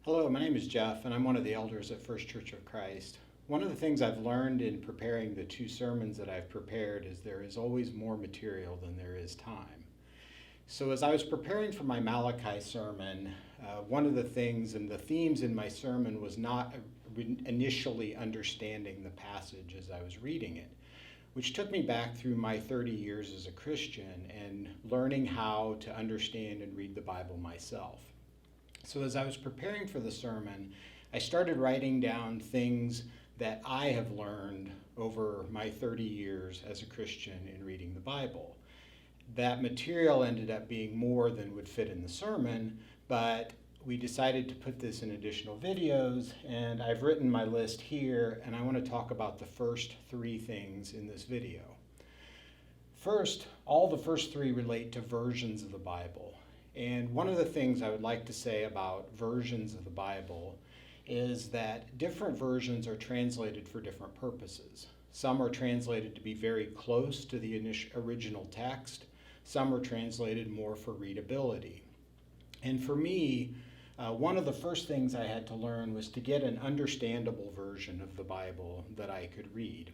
Hello, my name is Jeff, and I'm one of the elders at First Church of Christ. One of the things I've learned in preparing the two sermons that I've prepared is there is always more material than there is time. So as I was preparing for my Malachi sermon, one of the things and the themes in my sermon was not initially understanding the passage as I was reading it, which took me back through my 30 years as a Christian and learning how to understand and read the Bible myself. So as I was preparing for the sermon, I started writing down things that I have learned over my 30 years as a Christian in reading the Bible. That material ended up being more than would fit in the sermon, but we decided to put this in additional videos, and I've written my list here, and I want to talk about the first three things in this video. First, all the first three relate to versions of the Bible. And one of the things I would like to say about versions of the Bible is that different versions are translated for different purposes. Some are translated to be very close to the original text. Some are translated more for readability. And for me, one of the first things I had to learn was to get an understandable version of the Bible that I could read.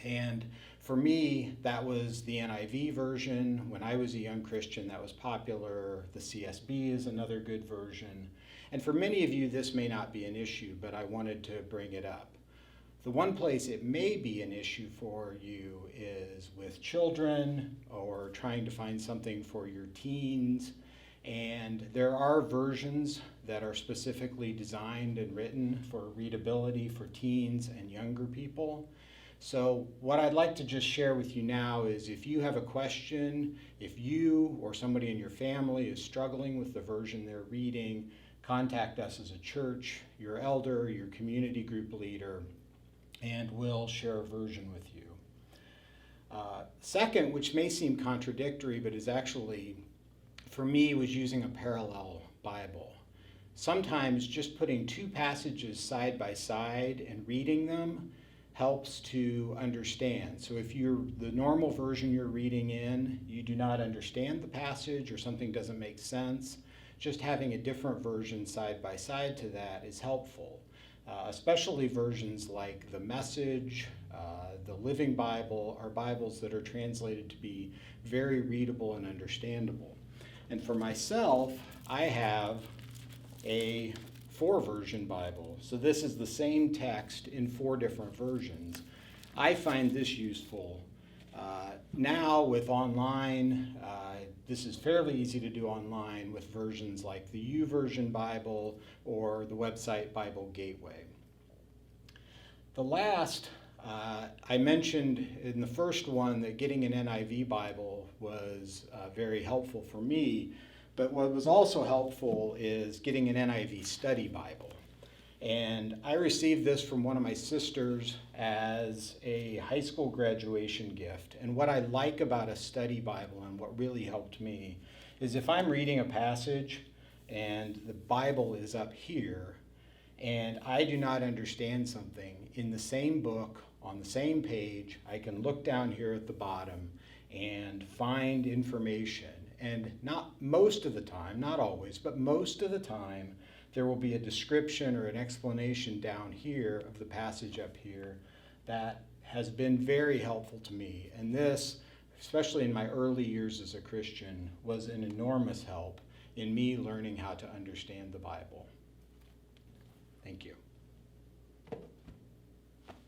And for me, that was the NIV version. When I was a young Christian, that was popular. The CSB is another good version. And for many of you, this may not be an issue, but I wanted to bring it up. The one place it may be an issue for you is with children or trying to find something for your teens. And there are versions that are specifically designed and written for readability for teens and younger people. So what I'd like to just share with you now is if you have a question, if you or somebody in your family is struggling with the version they're reading, contact us as a church, your elder, your community group leader, and we'll share a version with you. Second, which may seem contradictory, but is actually, for me, was using a parallel Bible. Sometimes just putting two passages side by side and reading them helps to understand. So if you're the normal version you're reading in, you do not understand the passage or something doesn't make sense, just having a different version side by side to that is helpful. Especially versions like the Message, the Living Bible, are Bibles that are translated to be very readable and understandable. And for myself, I have a 4-version Bible. So this is the same text in 4 different versions. I find this useful. Now with online, this is fairly easy to do online with versions like the YouVersion Bible or the website Bible Gateway. The last, I mentioned in the first one that getting an NIV Bible was very helpful for me. But what was also helpful is getting an NIV Study Bible. And I received this from one of my sisters as a high school graduation gift. And what I like about a study Bible and what really helped me is if I'm reading a passage and the Bible is up here and I do not understand something, in the same book, on the same page, I can look down here at the bottom and find information. And not most of the time, not always, but most of the time, there will be a description or an explanation down here of the passage up here that has been very helpful to me. And this, especially in my early years as a Christian, was an enormous help in me learning how to understand the Bible. Thank you.